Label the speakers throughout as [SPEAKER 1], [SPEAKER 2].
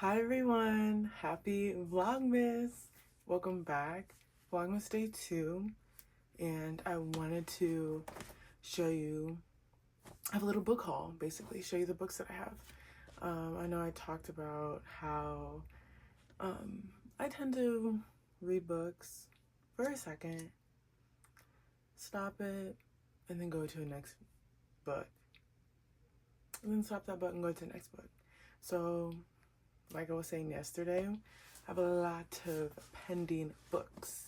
[SPEAKER 1] Hi everyone, happy Vlogmas. Welcome back. Vlogmas day 2, and I wanted to show you, I have a little book haul, basically, show you the books that I have. I know I talked about how I tend to read books for a second, stop it, and then go to the next book. And then stop that book and go to the next book. So like I was saying yesterday, I have a lot of pending books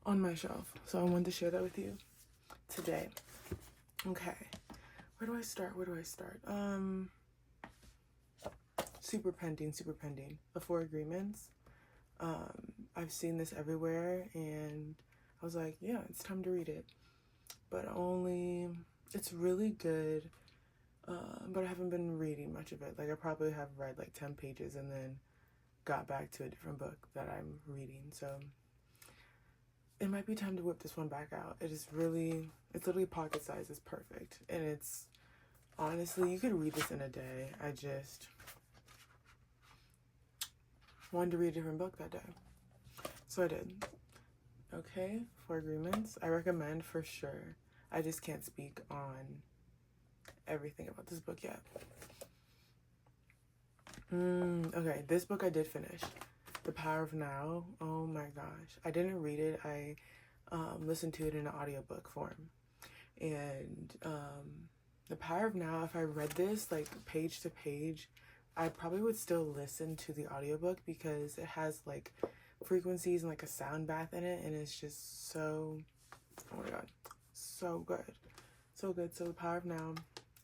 [SPEAKER 1] on my shelf. So I wanted to share that with you today. Okay. Where do I start? Super pending. The Four Agreements. I've seen this everywhere and I was like, yeah, it's time to read it. But it's really good. But I haven't been reading much of it. Like I probably have read like 10 pages and then got back to a different book that I'm reading. So it might be time to whip this one back out. It's literally pocket size. It's perfect. And it's, honestly, you could read this in a day. I just wanted to read a different book that day. So I did. Okay, Four Agreements. I recommend for sure. I just can't speak on everything about this book yet. Okay, this book I did finish. The Power of Now. Oh my gosh. I didn't read it. I listened to it in an audiobook form. And The Power of Now, if I read this like page to page, I probably would still listen to the audiobook because it has like frequencies and like a sound bath in it, and it's just so, oh my god, so good. So good. So The Power of Now,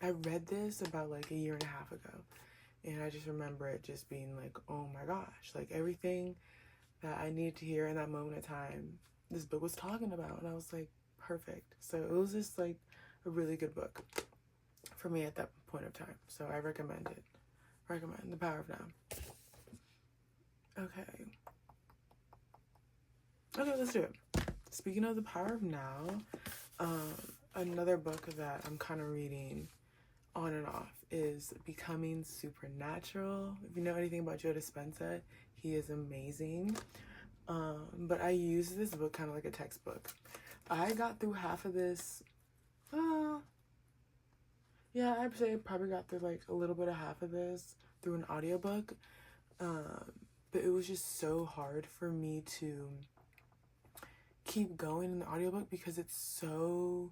[SPEAKER 1] I read this about like a year and a half ago, and I just remember it just being like, oh my gosh, like everything that I needed to hear in that moment of time, this book was talking about, and I was like, perfect. So it was just like a really good book for me at that point of time. So I recommend it. Recommend The Power of Now. Okay, let's do it. Speaking of The Power of Now, another book that I'm kind of reading on and off is Becoming Supernatural. If you know anything about Joe Dispenza, he is amazing. But I use this book kind of like a textbook. I got through half of this. Yeah, I'd say I probably got through like a little bit of half of this through an audiobook. But it was just so hard for me to keep going in the audiobook because it's so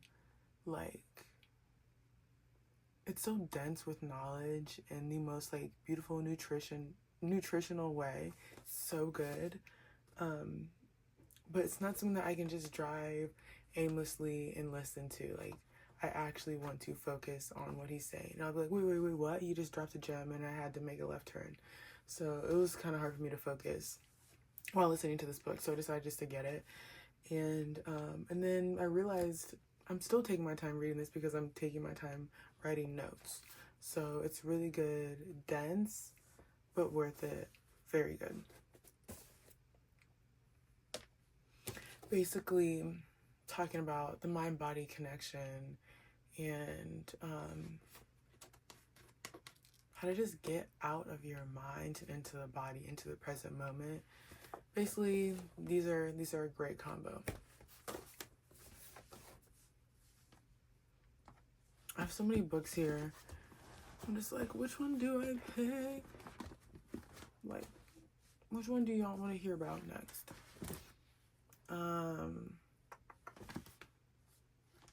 [SPEAKER 1] dense with knowledge and the most like beautiful nutritional way. It's so good. But it's not something that I can just drive aimlessly and listen to. Like, I actually want to focus on what he's saying. And I'll be like, wait, what? You just dropped a gem and I had to make a left turn. So it was kind of hard for me to focus while listening to this book. So I decided just to get it. And then I realized I'm still taking my time reading this because I'm taking my time writing notes. So it's really good, dense, but worth it. Very good. Basically talking about the mind-body connection and how to just get out of your mind and into the body, into the present moment. Basically, these are a great combo. I have so many books here. I'm just like, which one do I pick? Like, which one do y'all want to hear about next?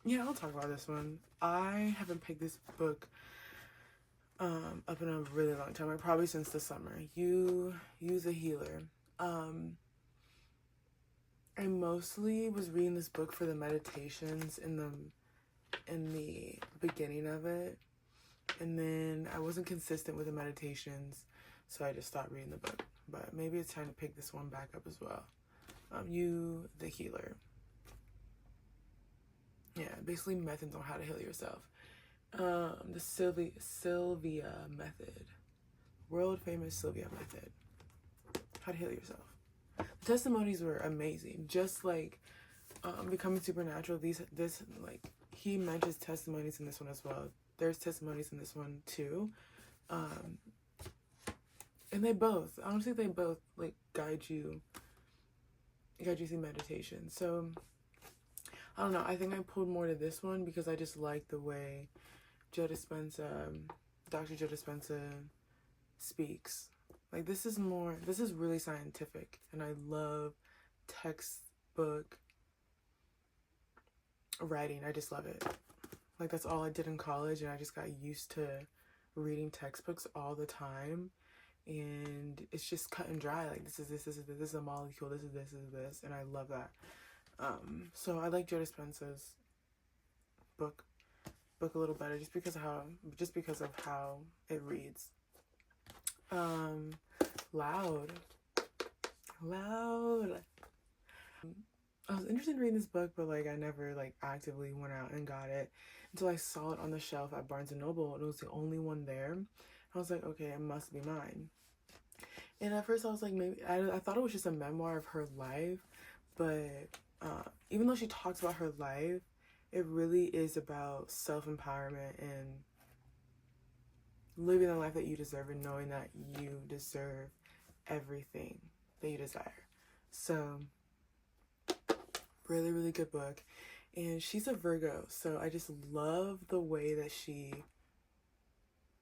[SPEAKER 1] Yeah, I'll talk about this one. I haven't picked this book up in a really long time, like probably since the summer. You Use a Healer. I mostly was reading this book for the meditations in the beginning of it, and then I wasn't consistent with the meditations, so I just stopped reading the book. But maybe it's time to pick this one back up as well. You the Healer. Yeah, basically methods on how to heal yourself. The Sylvia method. World famous Sylvia method. How to heal yourself. The testimonies were amazing. Just like Becoming Supernatural, he mentions testimonies in this one as well. There's testimonies in this one too. And they both, honestly, they both like guide you through meditation. So I don't know, I think I pulled more to this one because I just like the way Joe Dispenza, Dr. Joe Dispenza speaks. Like, this is really scientific, and I love textbook writing. I just love it. Like, that's all I did in college, and I just got used to reading textbooks all the time, and it's just cut and dry. Like, this is a molecule, this is this, and I love that. So I like Joe Dispenza's book a little better just because of how it reads. Loud. I was interested in reading this book, but like I never like actively went out and got it until I saw it on the shelf at Barnes & Noble, and it was the only one there. I was like, okay, it must be mine. And at first I was like, maybe I thought it was just a memoir of her life, but even though she talks about her life, it really is about self-empowerment and living the life that you deserve and knowing that you deserve everything that you desire. So really, really good book. And she's a Virgo, so I just love the way that she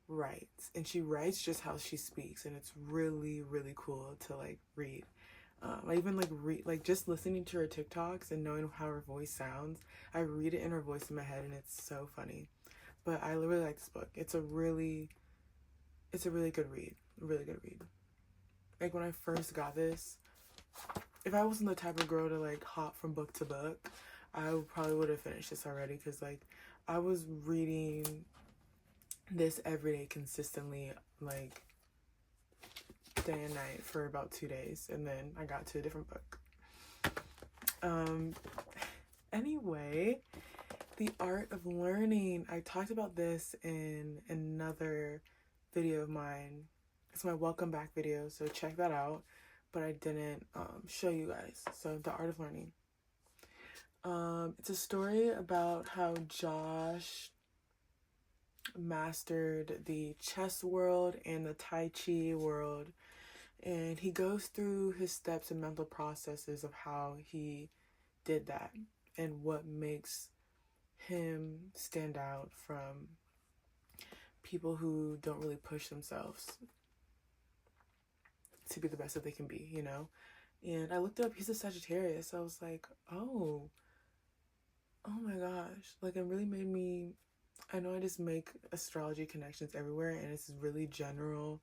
[SPEAKER 1] writes. And she writes just how she speaks, and it's really, really cool to like read. I even like just listening to her TikToks and knowing how her voice sounds. I read it in her voice in my head, and it's so funny. But I really like this book. It's a really good read. Really good read. Like, when I first got this, if I wasn't the type of girl to like hop from book to book, I probably would have finished this already, because like I was reading this every day consistently, like day and night for about 2 days, and then I got to a different book. Anyway, the art of learning. I talked about this in another video of mine. It's my welcome back video, so check that out. But I didn't show you guys. So the art of learning. It's a story about how Josh mastered the chess world and the Tai Chi world, and he goes through his steps and mental processes of how he did that and what makes him stand out from people who don't really push themselves to be the best that they can be, you know? And I looked up, he's a Sagittarius. I was like, oh my gosh. Like, it really made me, I know I just make astrology connections everywhere, and it's a really general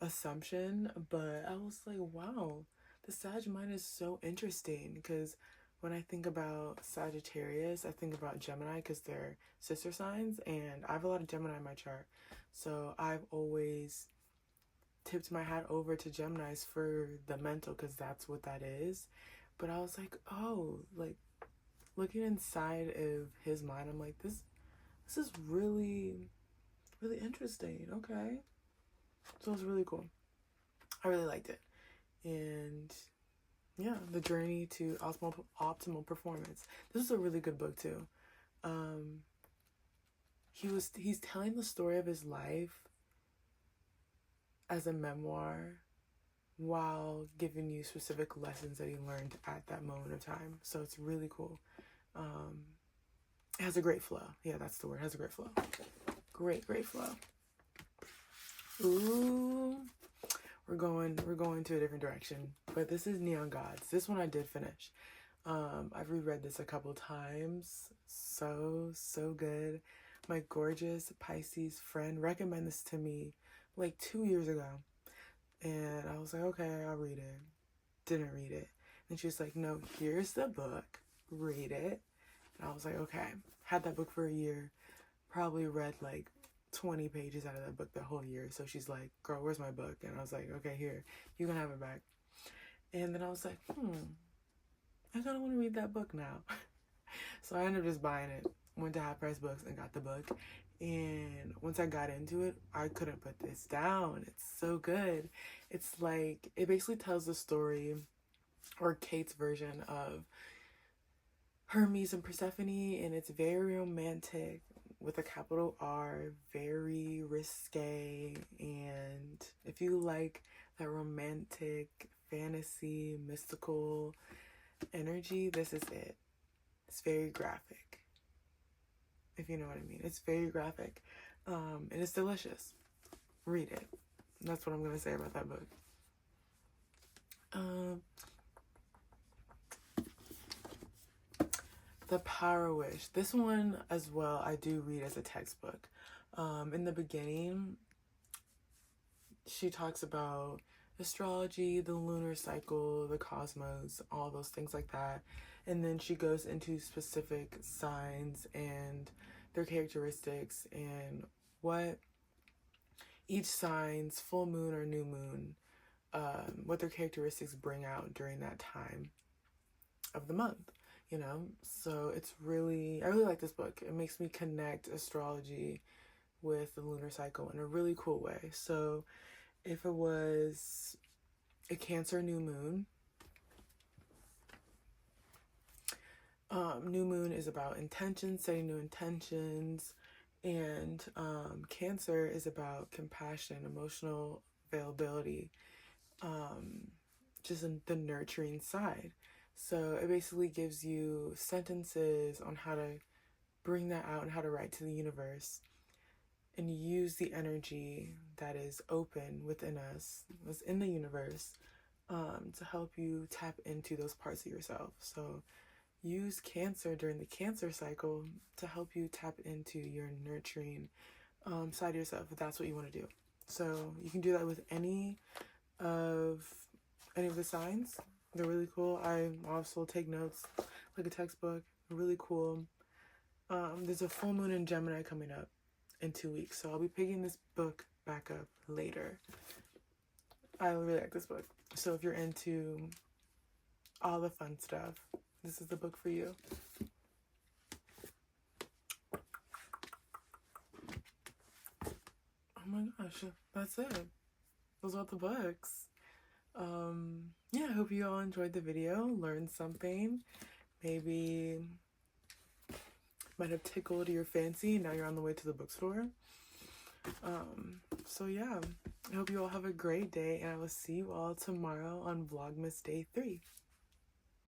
[SPEAKER 1] assumption, but I was like, wow, the Sag mind is so interesting, because when I think about Sagittarius, I think about Gemini, because they're sister signs, and I have a lot of Gemini in my chart. So I've always tipped my hat over to Geminis for the mental, because that's what that is. But I was like, oh, like, looking inside of his mind, I'm like, this is really, really interesting. Okay. So it was really cool. I really liked it. And yeah, the journey to optimal performance. This is a really good book too. He's telling the story of his life as a memoir while giving you specific lessons that he learned at that moment of time. So it's really cool. It has a great flow. Yeah, that's the word. It has a great flow. Great flow. Ooh, we're going to a different direction. But this is Neon Gods. This one I did finish. I've reread this a couple times. So good. My gorgeous Pisces friend recommended this to me like 2 years ago. And I was like, okay, I'll read it. Didn't read it. And she was like, no, here's the book. Read it. And I was like, okay. Had that book for a year. Probably read like 20 pages out of that book the whole year. So she's like, girl, where's my book? And I was like, okay, here. You can have it back. And then I was like, I kind of want to read that book now. So I ended up just buying it. Went to Half Price Books and got the book. And once I got into it, I couldn't put this down. It's so good. It's like, it basically tells the story, or Kate's version of Hermes and Persephone, and it's very romantic. with a capital R, very risque. And if you like that romantic, fantasy, mystical energy, this is it. It's very graphic, if you know what I mean. It's very graphic, and it's delicious. Read it. That's what I'm gonna say about that book. The Power Wish. This one as well, I do read as a textbook. In the beginning, she talks about astrology, the lunar cycle, the cosmos, all those things like that. And then she goes into specific signs and their characteristics and what each sign's full moon or new moon, what their characteristics bring out during that time of the month, you know? So it's really, I really like this book. It makes me connect astrology with the lunar cycle in a really cool way. So if it was a Cancer new moon, new moon is about intentions, setting new intentions, and Cancer is about compassion, emotional availability, just in the nurturing side. So it basically gives you sentences on how to bring that out and how to write to the universe and use the energy that is open within us, was in the universe, to help you tap into those parts of yourself. So use Cancer during the Cancer cycle to help you tap into your nurturing side of yourself, if that's what you want to do. So you can do that with any of the signs. They're really cool. I also take notes like a textbook. Really cool. There's a full moon in Gemini coming up in 2 weeks, so I'll be picking this book back up later. I really like this book. So if you're into all the fun stuff, this is the book for you. Oh my gosh, that's it. Those are the books. Yeah, I hope you all enjoyed the video, learned something, maybe might have tickled your fancy. Now you're on the way to the bookstore. So yeah, I hope you all have a great day, and I will see you all tomorrow on Vlogmas Day 3.